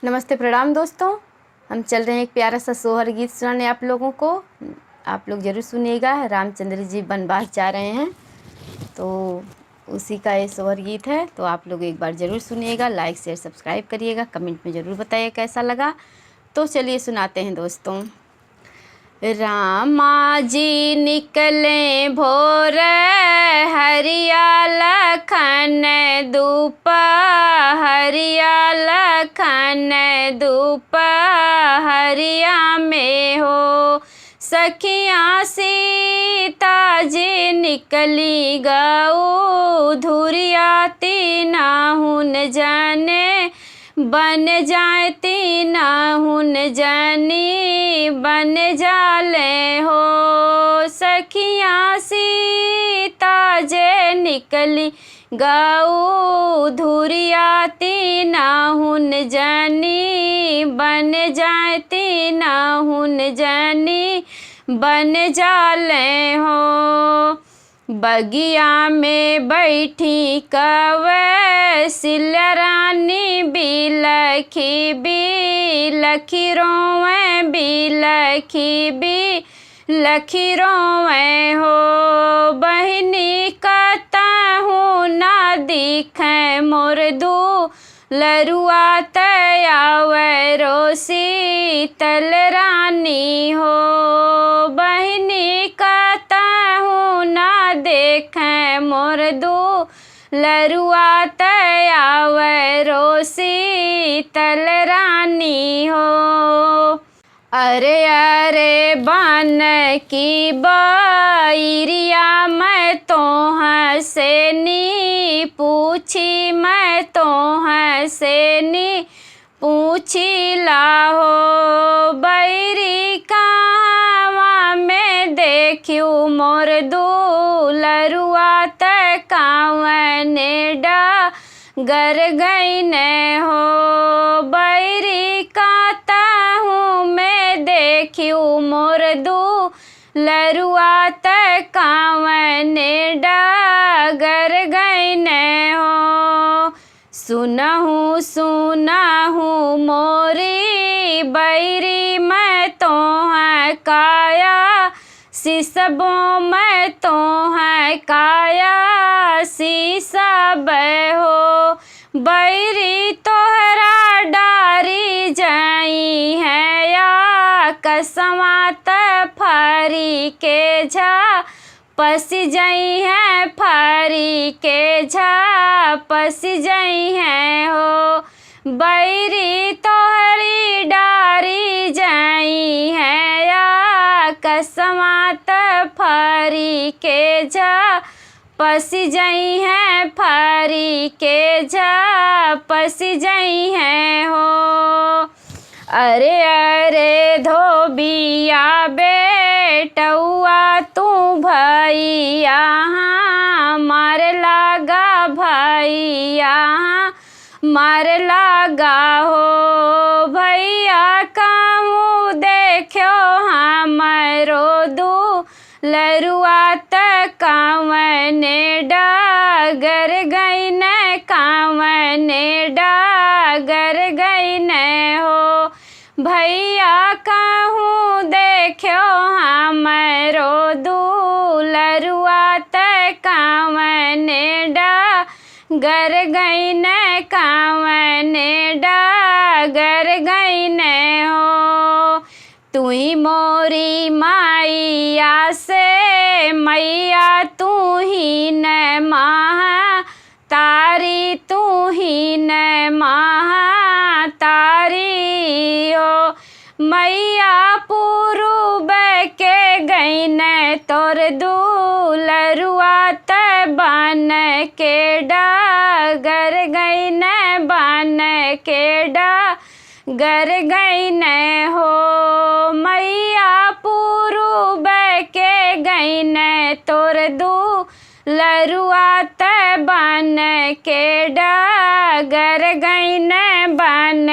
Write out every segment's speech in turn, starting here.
नमस्ते, प्रणाम दोस्तों। हम चल रहे हैं एक प्यारा सा सोहर गीत सुनाने आप लोगों को। आप लोग ज़रूर सुनिएगा। रामचंद्र जी वनवास जा रहे हैं तो उसी का ये सोहर गीत है। तो आप लोग एक बार ज़रूर सुनिएगा, लाइक शेयर सब्सक्राइब करिएगा, कमेंट में ज़रूर बताइए कैसा लगा। तो चलिए सुनाते हैं दोस्तों। रामा जी निकले भोर हरिया लखन धूप, हरिया लखन धूप हरिया में हो। सखियाँ सीता जी निकली गऊ, धुरिया तीना हुन जाने बन जाए तीना हुन जानी बन जाले हो। सखियाँ सीता जे निकली गऊ, धुरिया तीना हुन जानी बन जाए तीना हुन जानी बन जाले हो। बगिया में बैठी कवैसिल रानी बिलखी बिलखी रोवे बिलखी बिलखी रोवे हो। बहनी कहूँ ना दिखे मोर दू लरुआ तयावे रो शीतल रानी हो। बहनी कहूँ ना देखें मोर दू लरुआ तयावे रो शीतल रानी हो। अरे अरे बन की बैरिया मैं तो हंसे नी पूछी, मैं तो हंसे नी पूछी लाहो। बैरी कावा में देखियो मोर दू लरुआ तकावने डगर गई ने हो। बैरी कहूँ मैं देखियो मोर दू लरुआ तकावने डगर गई ने हो। सुनहूँ सुनहूँ मोरी बैरी मैं तो है काया सिसबों मैं तो है काया सिसब हो। बैरी तोहरा डारी जाई है या कसमात फारी के झा पसी जाई है फारी के झा पसी जाई है हो। बैरी तोहरी डारी जाई है या कसमात फारी के झा पसी जाई है फारी के झा पसी जाई है हो। अरे अरे धोबिया बेटौआ तू भैया मार लागा भैया मार लागा हो। भैया कहूँ देखो हमरो दू लरुआ तकावने डगर गई न कावने डगर गई न हो। भैया कहूँ देखो हमरो दू लरुआ तकावने डगर गई न कावने डगर गई न हो। तुही मोरी मैया से मैया तू ही न महा तारी तू ही न महा तारी हो। मैया पूर्व के गई न तोर दू लरुआ बन के डगर गई न बन के डगर गई न हो। मैया पूर्व के गई न तोर दू लरुआ बन के डगर गई न बन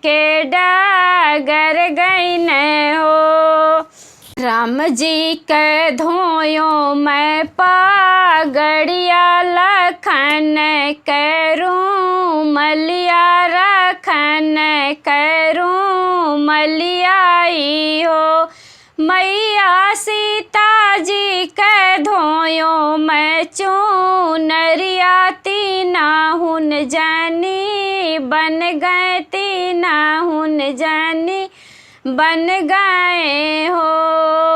के डगर गई न हो। राम जी के धोयो मैं पागड़िया लखन करूँ मलिया रखन करूँ मलियाई हो। मैया सीता जी के धोयो मैं चूनरिया तीना हुन जानी बन गए तीना हुन जानी बन गए हो।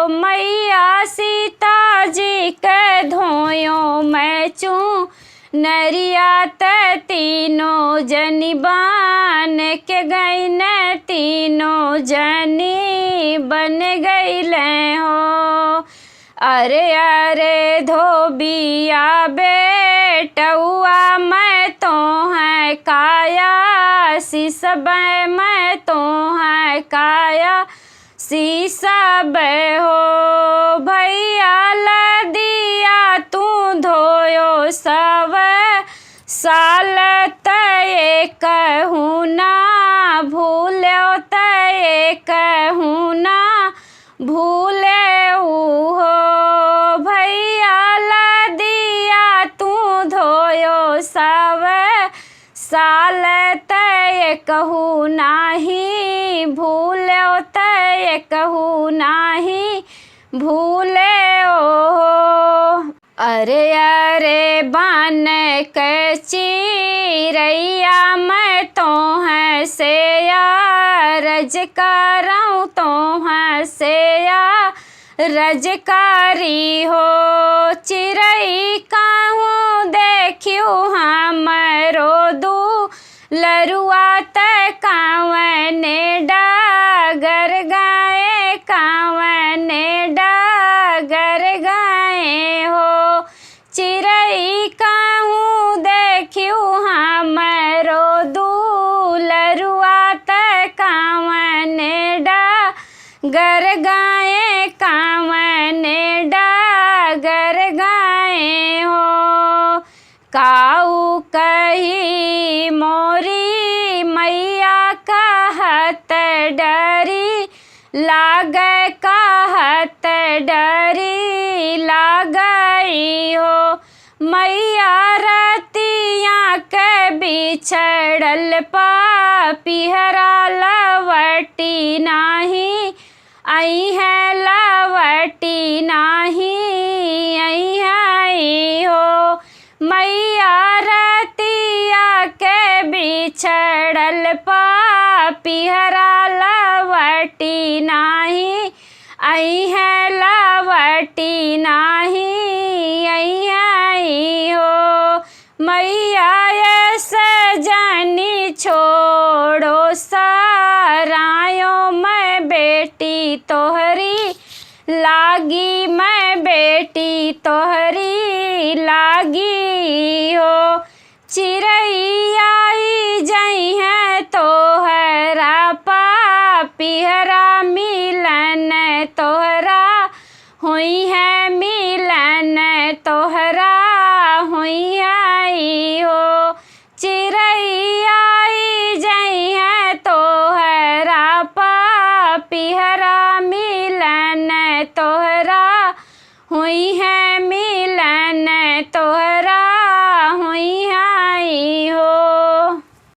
मैया सीता जी के धोयो मैं चूनरिया त तीनों जनी बन के गई न तीनों जनी बन गई ले हो। अरे अरे धोबिया बेटुआ मैं तो है काया शीसब मैं तो है काया शीसब हो। भैया लदिया तू धोयो सब साल तय कहूँ ना भूलो तय कहूँ ना भूले हो। भैया लदिया तू धोयो सब साल तय कहूँ नाही भूलो तय कहूँ नाही भूले हो। अरे अरे बन के चिरैया मैं तो है से रजकारऊँ तो है से रजकारी हो। चिरई कहूँ देखियो हमरो दू लरुआ त कावने डागर गाए कावने डागर गाए हो। चिरई कहूँ देखियो हमरो दू लरुआ त कावने डागर गाए कावने डागर गाए हो। काऊ कही मोरी मैया कहत डरी लागे कहत डरी लागई हो। मैया रतिया के बिछड़ल पिहरा लवटी नाही आई है लवटी नाही आई हो। मैया रतिया के बिछड़ल पिहरा लवटी नाही आई है लवटी नाही आई हो। मैया ऐसे जानी छोड़ो सरायो मैं बेटी तोहरी लागी मैं बेटी तोहरी लागी हो। चिरई आई जई है तोहरा पिहरा मिलन तोहरा हुई है मिलन तोहरा हुई आई हो। चिरई आई जई है तोहरा पिहरा